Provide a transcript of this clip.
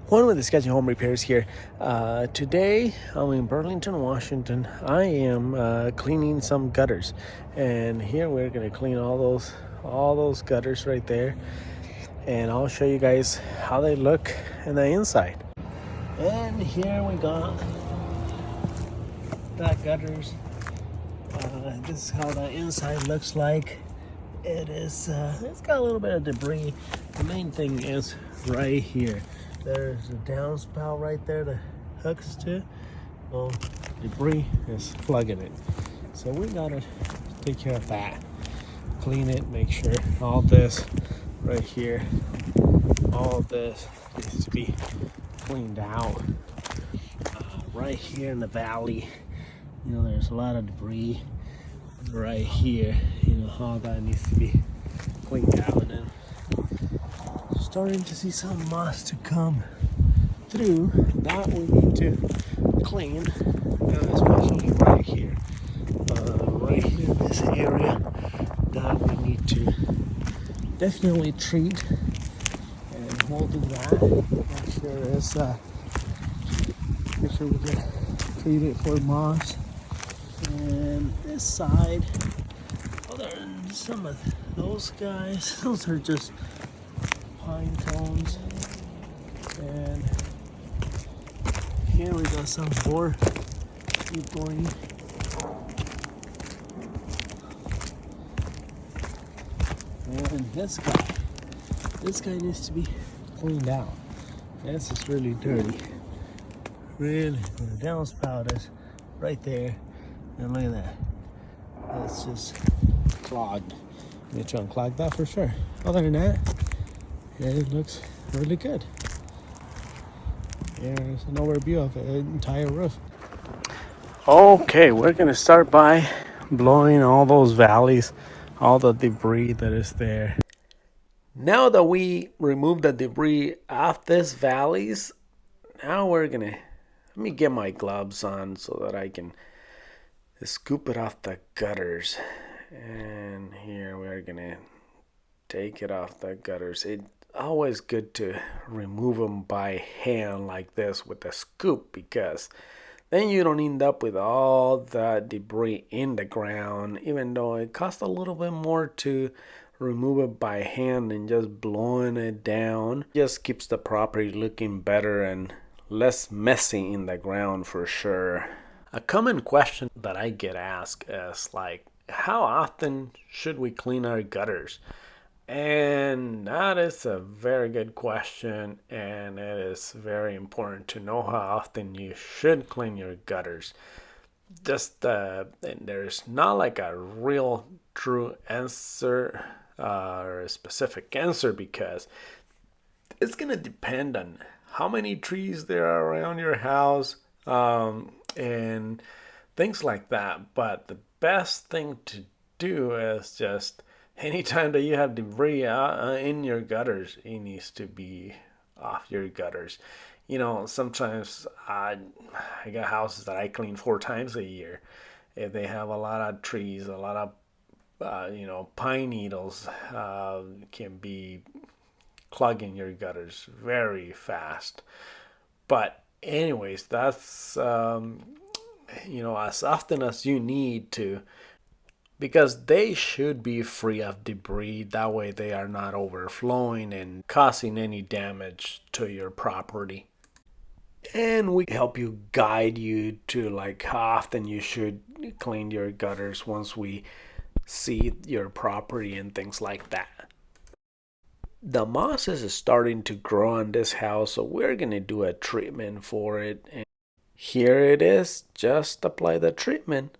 One with the Sketchy Home Repairs here. Today I'm in Burlington, Washington. I am cleaning some gutters, and here we're gonna clean all those gutters right there, and I'll show you guys how they look in the inside. And here we got the gutters. This is how the inside looks like. It's got a little bit of debris. The main thing is right here. There's a downspout right there that hooks to. Well, debris is plugging it. So we gotta take care of that. Clean it, make sure all this right here, all this needs to be cleaned out. Right here in the valley, there's a lot of debris right here. All that needs to be cleaned out, and then starting to see some moss to come through that we need to clean, especially right here in this area that we need to definitely treat, and we'll do that. Make sure we get treat it for moss. And this side, other than some of those guys, those are just pine cones. And here we got some more debris. And this guy needs to be cleaned out. This is really dirty. Really, the downspout is right there. And look at that. That's just clogged. I'm gonna try and unclog that for sure. Other than that, it looks really good. There's an overview of the entire roof. Okay, we're gonna start by blowing all those valleys, all the debris that is there. Now that we removed the debris off these valleys, now let me get my gloves on so that I can scoop it off the gutters. And here we're gonna take it off the gutters. It's always good to remove them by hand like this with a scoop, because then you don't end up with all the debris in the ground, even though it costs a little bit more to remove it by hand than just blowing it down. It just keeps the property looking better and less messy in the ground for sure. A common question that I get asked is like, how often should we clean our gutters? And that is a very good question, and it is very important to know how often you should clean your gutters. There's not like a real true answer or a specific answer, because it's gonna depend on how many trees there are around your house, and things like that. But the best thing to do is just anytime that you have debris in your gutters, it needs to be off your gutters. Sometimes I got houses that I clean 4 times a year. If they have a lot of trees, a lot of pine needles can be clogging your gutters very fast. But anyways, that's as often as you need to, because they should be free of debris. That way they are not overflowing and causing any damage to your property. And we help you, guide you to like how often you should clean your gutters once we see your property and things like that. The moss is starting to grow on this house, so we're going to do a treatment for it. And here it is. Just apply the treatment.